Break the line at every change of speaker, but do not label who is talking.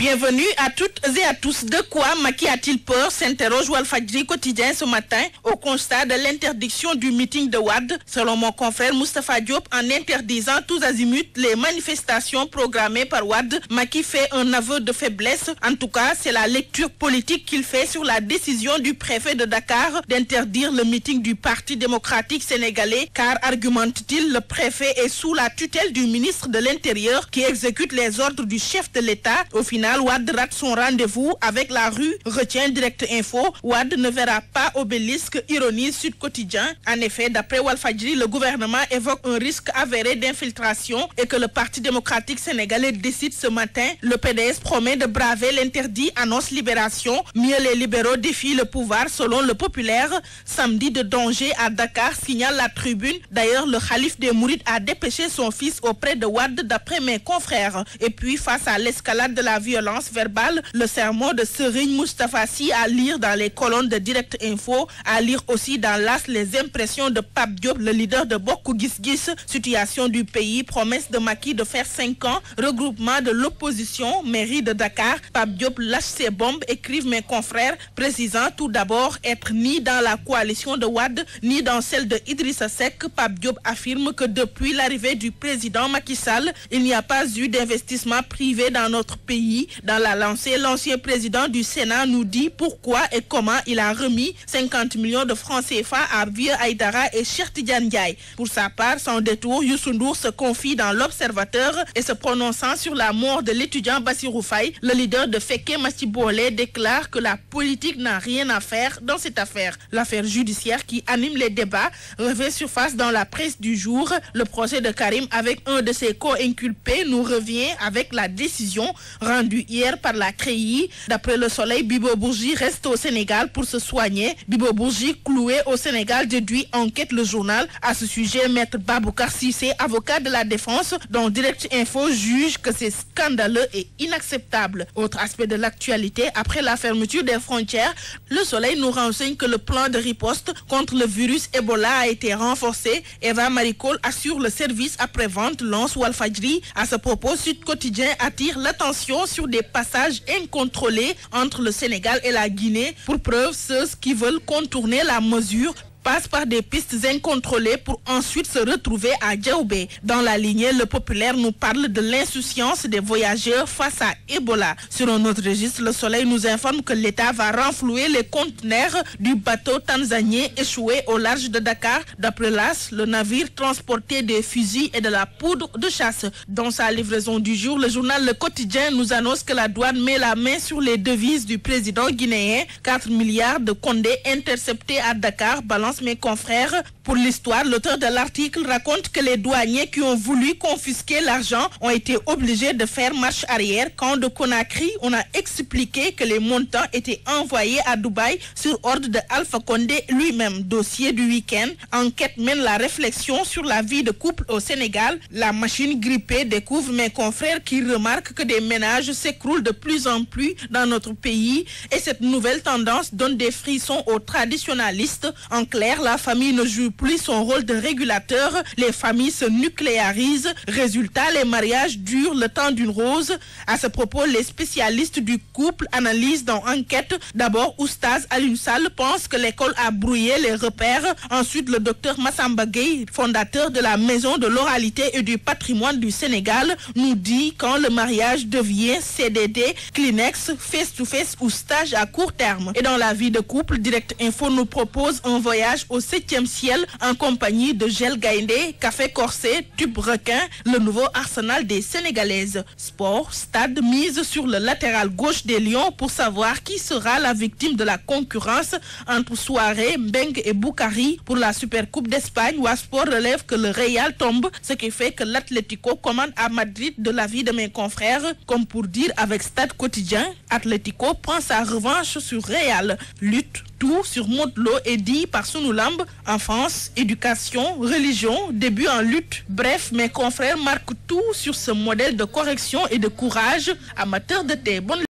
Bienvenue à toutes et à tous. De quoi Macky a-t-il peur? S'interroge Walfadjri quotidien ce matin au constat de l'interdiction du meeting de Wade. Selon mon confrère Moustapha Diop, en interdisant tous azimuts les manifestations programmées par Wade, Macky fait un aveu de faiblesse. En tout cas, c'est la lecture politique qu'il fait sur la décision du préfet de Dakar d'interdire le meeting du Parti démocratique sénégalais, car, argumente-t-il, le préfet est sous la tutelle du ministre de l'Intérieur qui exécute les ordres du chef de l'État. Au final, Wade rate son rendez-vous avec la rue, retient Direct Info. Wade ne verra pas Obélisque, ironise Sud Quotidien. En effet, d'après Walfadjri, le gouvernement évoque un risque avéré d'infiltration et que le Parti démocratique sénégalais décide ce matin. Le PDS promet de braver l'interdit, annonce Libération. Mieux, les libéraux défient le pouvoir selon le Populaire. Samedi de danger à Dakar, signale la Tribune. D'ailleurs, le calife des Mourides a dépêché son fils auprès de Wade d'après mes confrères. Et puis, face à l'escalade de la violence verbale, le sermon de Serigne Moustapha Sy à lire dans les colonnes de Direct Info, à lire aussi dans l'As les impressions de Pape Diop, le leader de Bokk Gis Gis. Situation du pays, promesse de Macky de faire 5 ans, regroupement de l'opposition, mairie de Dakar. Pape Diop lâche ses bombes, écrivent mes confrères, précisant tout d'abord être ni dans la coalition de Wade, ni dans celle de Idrissa Seck. Pape Diop affirme que depuis l'arrivée du président Macky Sall, il n'y a pas eu d'investissement privé dans notre pays. Dans la lancée, l'ancien président du Sénat nous dit pourquoi et comment il a remis 50 millions de francs CFA à Vieux Aïdara et Cheikh Tidiane Ndiaye. Pour sa part, sans détour, Youssou Ndour se confie dans l'Observateur et se prononçant sur la mort de l'étudiant Bassirou Faye, le leader de Fekke Mathibole déclare que la politique n'a rien à faire dans cette affaire. L'affaire judiciaire qui anime les débats revient surface dans la presse du jour. Le procès de Karim avec un de ses co-inculpés nous revient avec la décision rendue hier par la CREI. D'après Le Soleil, Bibo Bourgi reste au Sénégal pour se soigner. Bibo Bourgi cloué au Sénégal, déduit enquête le journal. À ce sujet, maître Baboucar Cissé, avocat de la défense, dont Direct Info juge que c'est scandaleux et inacceptable. Autre aspect de l'actualité, après la fermeture des frontières, Le Soleil nous renseigne que le plan de riposte contre le virus Ebola a été renforcé. Eva Maricol assure le service après-vente, lance Walfadjri. À ce propos, Sud Quotidien attire l'attention sur des passages incontrôlés entre le Sénégal et la Guinée. Pour preuve, ceux qui veulent contourner la mesure passe par des pistes incontrôlées pour ensuite se retrouver à Djaoubé. Dans la lignée, le Populaire nous parle de l'insouciance des voyageurs face à Ebola. Sur un autre registre, Le Soleil nous informe que l'État va renflouer les conteneurs du bateau tanzanien échoué au large de Dakar. D'après l'As, le navire transportait des fusils et de la poudre de chasse. Dans sa livraison du jour, le journal Le Quotidien nous annonce que la douane met la main sur les devises du président guinéen. 4 milliards de condés interceptés à Dakar, balance mes confrères. Pour l'histoire, l'auteur de l'article raconte que les douaniers qui ont voulu confisquer l'argent ont été obligés de faire marche arrière quand de Conakry, on a expliqué que les montants étaient envoyés à Dubaï sur ordre de Alpha Condé lui-même. Dossier du week-end, enquête mène la réflexion sur la vie de couple au Sénégal. La machine grippée découvre mes confrères qui remarquent que des ménages s'écroulent de plus en plus dans notre pays et cette nouvelle tendance donne des frissons aux traditionalistes. En clair, la famille ne joue plus son rôle de régulateur, les familles se nucléarisent. Résultat, les mariages durent le temps d'une rose. À ce propos, les spécialistes du couple analysent dans Enquête. D'abord, Oustaz Alioune Sall pense que l'école a brouillé les repères. Ensuite, le docteur Massamba Gueye, fondateur de la Maison de l'oralité et du patrimoine du Sénégal, nous dit quand le mariage devient CDD, Kleenex, face-to-face ou stage à court terme. Et dans la vie de couple, Direct Info nous propose un voyage au 7e ciel en compagnie de Gel Gaïndé, Café Corsé, Tube Requin, le nouveau arsenal des Sénégalaises. Sport, Stade mise sur le latéral gauche des Lions pour savoir qui sera la victime de la concurrence entre Soirée, Mbengue et Boukari pour la Supercoupe d'Espagne. Wasport relève que le Real tombe, ce qui fait que l'Atlético commande à Madrid de l'avis de mes confrères. Comme pour dire avec Stade Quotidien, Atlético prend sa revanche sur Real. Lutte tout sur Modlo est dit par Sunulamb. Enfance, éducation, religion, début en lutte. Bref, mes confrères marquent tout sur ce modèle de correction et de courage. Amateurs de thé, bonne